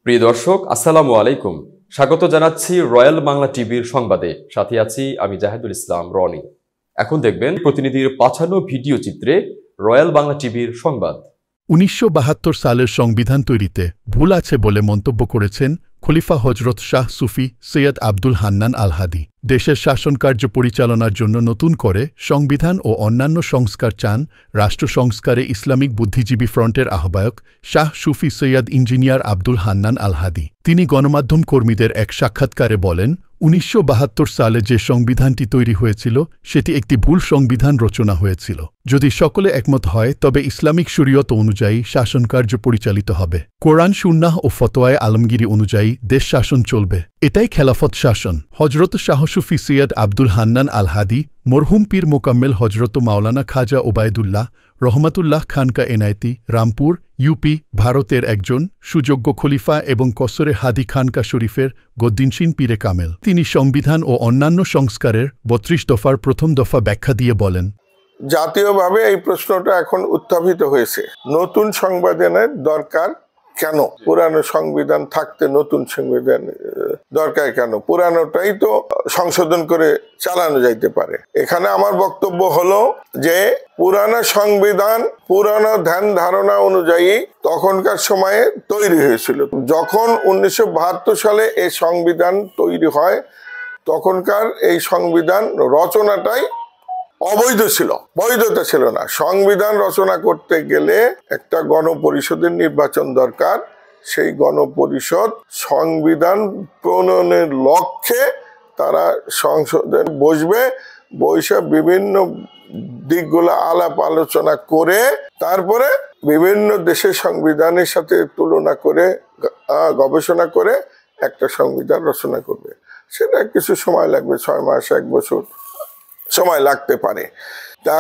প্রিয় দর্শক, আসসালামু আলাইকুম। স্বাগত জানাচ্ছি রয়্যাল বাংলা টিভির সংবাদে। সাথে আছি আমি জাহিদুল ইসলাম রনি। এখন দেখবেন প্রতিনিধির পাঠানো ভিডিও চিত্রে রয়্যাল বাংলা টিভির সংবাদ। ১৯৭২ সালের সংবিধান তৈরিতে ভুল আছে বলে মন্তব্য করেছেন খলিফা হজরত শাহ সুফি সৈয়দ আব্দুল হান্নান আল হাদি। দেশের শাসনকার্য পরিচালনার জন্য নতুন করে সংবিধান ও অন্যান্য সংস্কার চান রাষ্ট্র সংস্কারে ইসলামিক বুদ্ধিজীবী ফ্রন্টের আহ্বায়ক শাহ সুফি সৈয়দ ইঞ্জিনিয়ার আব্দুল হান্নান আল হাদি। তিনি গণমাধ্যম কর্মীদের এক সাক্ষাৎকারে বলেন, ১৯৭২ সালে যে সংবিধানটি তৈরি হয়েছিল সেটি একটি ভুল সংবিধান রচনা হয়েছিল। যদি সকলে একমত হয় তবে ইসলামিক শরীয়ত অনুযায়ী শাসনকার্য পরিচালিত হবে। কোরআন সুন্নাহ ও ফতোয়ায়ে আলমগিরি অনুযায়ী দেশ শাসন চলবে। এটাই খেলাফত শাসন। হজরত শাহ সুফি সৈয়দ আব্দুল হান্নান আল হাদি মরহুম পীর মোকাম্মেল হজরত মাওলানা খাজা ওবায়দুল্লাহ রহমাতুল্লাহ খানকা এনায়েতি রামপুর ইউপি ভারতের একজন সুযোগ্য খলিফা এবং কসরে হাদি খানকা শরীফের গদ্দিনশীন পীরে কামেল। তিনি সংবিধান ও অন্যান্য সংস্কারের ৩২ দফার প্রথম দফা ব্যাখ্যা দিয়ে বলেন, জাতীয়ভাবে এই প্রশ্নটা এখন উত্থাপিত হয়েছে, নতুন সংবিধানের দরকার কেন? পুরানো সংবিধান থাকতে নতুন সংবিধান দরকার কেন? পুরানোটাই তো সংশোধন করে চালানো যাইতে পারে। এখানে আমার বক্তব্য হলো যে পুরানো সংবিধান পুরানো ধ্যান ধারণা অনুযায়ী তখনকার সময়ে তৈরি হয়েছিল। যখন ১৯৭২ সালে এই সংবিধান তৈরি হয় তখনকার এই সংবিধান রচনাটাই অবৈধ ছিল, বৈধতা ছিল না। সংবিধান রচনা করতে গেলে একটা গণপরিষদের নির্বাচন দরকার। সেই গণপরিষদ সংবিধান প্রণয়নের লক্ষ্যে তারা সংসদে বসবে, বৈশা বিভিন্ন দিকগুলো আলাপ আলোচনা করে তারপরে বিভিন্ন দেশের সংবিধানের সাথে তুলনা করে গবেষণা করে একটা সংবিধান রচনা করবে। সেটা কিছু সময় লাগবে, ৬ মাস ১ বছর সময় লাগতে পারে।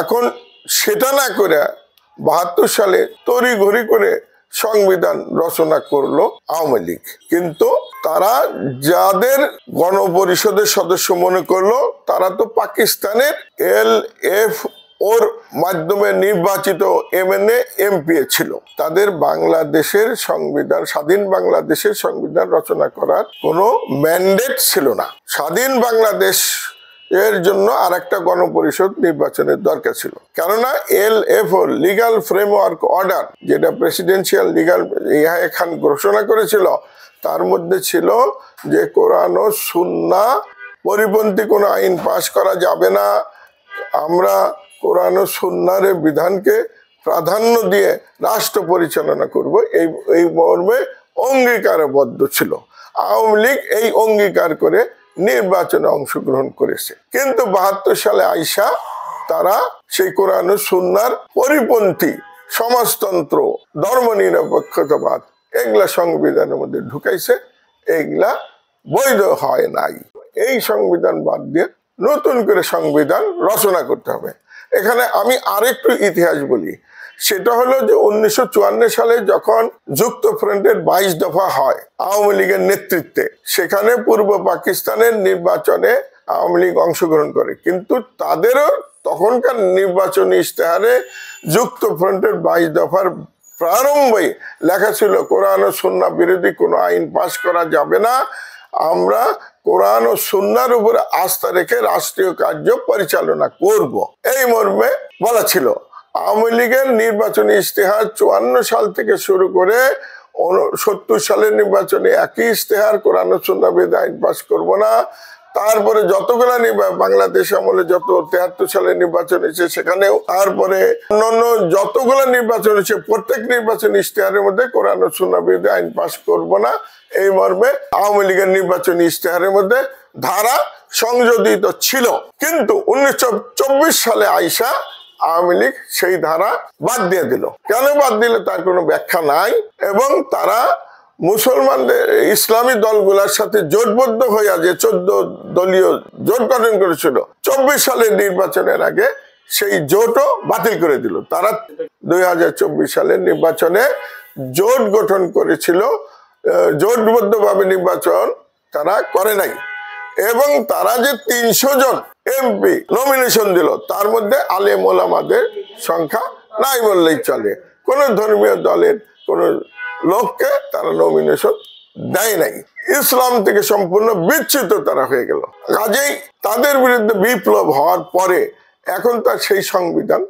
এখন সেটা না করে ৭২ সালে তড়িঘড়ি করে সংবিধান রচনা করলো আওয়ামী লীগ। কিন্তু তারা যাদের গণপরিষদের সদস্য মনে করলো তারা তো পাকিস্তানের LF ওর মাধ্যমে নির্বাচিত MNA MPA ছিল। তাদের বাংলাদেশের সংবিধান, স্বাধীন বাংলাদেশের সংবিধান রচনা করার কোনো ম্যান্ডেট ছিল না। স্বাধীন বাংলাদেশ এর জন্য আর একটা গণপরিষদ নির্বাচনের দরকার ছিল। কেননা LFO লিগাল ফ্রেমওয়ার্ক অর্ডার, যেটা প্রেসিডেন্সিয়াল লিগাল ইয়াহিয়া খান ঘোষণা করেছিল, তার মধ্যে ছিল যে কোরআন ও সুন্নাহ পরিপন্থী কোনো আইন পাশ করা যাবে না। আমরা কোরআন ও সুন্নাহর বিধানকে প্রাধান্য দিয়ে রাষ্ট্র পরিচালনা করব, এই মর্মে অঙ্গীকারবদ্ধ ছিল। আওয়ামী লীগ এই অঙ্গীকার করে নির্বাচনে অংশগ্রহণ করেছে। কিন্তু ৭২ সালে আইসা তারা সেই কোরআন ও সুন্নাহর পরিপন্থী সমাজতন্ত্র, ধর্মনিরপেক্ষতাবাদ এগুলা সংবিধানের মধ্যে ঢুকাইছে। এগুলা বৈধ হয় নাই। এই সংবিধান বাদ দিয়ে নতুন করে সংবিধান রচনা করতে হবে। এখানে আমি আরেকটু ইতিহাস বলি। সেটা হলো যে ১৯৫৪ সালে যখন যুক্তফ্রন্টের ২২ দফা হয় আওয়ামী লীগের নেতৃত্বে, সেখানে পূর্ব পাকিস্তানের নির্বাচনে আওয়ামী লীগ অংশগ্রহণ করে। কিন্তু তাদেরও তখনকার নির্বাচনী ইশতেহারে যুক্তফ্রন্টের ২২ দফার প্রারম্ভে লেখা ছিল কোরআন ও সুন্নাহ বিরোধী কোনো আইন পাশ করা যাবে না। আমরা কোরআন ও সুন্নাহর উপরে আস্থা রেখে রাষ্ট্রীয় কার্য পরিচালনা করব, এই মর্মে বলা ছিল। আওয়ামী লীগের নির্বাচনী ইশতেহার ৫৪ সাল থেকে শুরু করে ৭০ সালের নির্বাচনে একই ইশতেহার, কোরআন ও সুন্নাহ বিরোধী আইন পাশ করব না। তারপরে যতগুলা বাংলাদেশ আমলে যত ৭৩ সালের নির্বাচন হয়েছে সেখানেও, তারপরে অন্যান্য যতগুলা নির্বাচন হয়েছে প্রত্যেক নির্বাচনী ইশতেহারের মধ্যে কোরআন ও সুন্নাহ বিরোধী আইন পাশ করব না, এই মর্মে আওয়ামী লীগের নির্বাচনী ইশতেহারের মধ্যে ধারা সংযোজিত ছিল। কিন্তু ১৯২৪ সালে আইসা আওয়ামী লীগ সেই ধারা বাদ দিয়ে দিল। কেন বাদ দিল তার কোনো ব্যাখ্যা নাই। এবং তারা মুসলমানদের ইসলামী দলগুলোর সাথে জোটবদ্ধ হইয়া যে ১৪ দলীয় জোট গঠন করেছিল ২৪ সালের নির্বাচনের আগে, সেই জোটও বাতিল করে দিল। তারা ২০২৪ সালের নির্বাচনে জোট গঠন করেছিল, জোটবদ্ধভাবে নির্বাচন তারা করে নাই। এবং তারা যে ৩০০ জন এমপি নমিনেশন দিল, তার মধ্যে আলেম ওলামাদের সংখ্যা নাই বললেই চলে। কোন ধর্মীয় দলের কোন লোককে তারা নমিনেশন দেয় নাই, ইসলাম থেকে সম্পূর্ণ বিচ্যুত তারা হয়ে গেল। কাজেই তাদের বিরুদ্ধে বিপ্লব হওয়ার পরে এখন তার সেই সংবিধান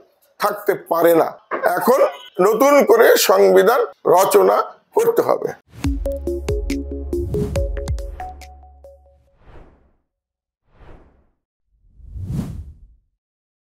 থাকতে পারে না, এখন নতুন করে সংবিধান রচনা করতে হবে।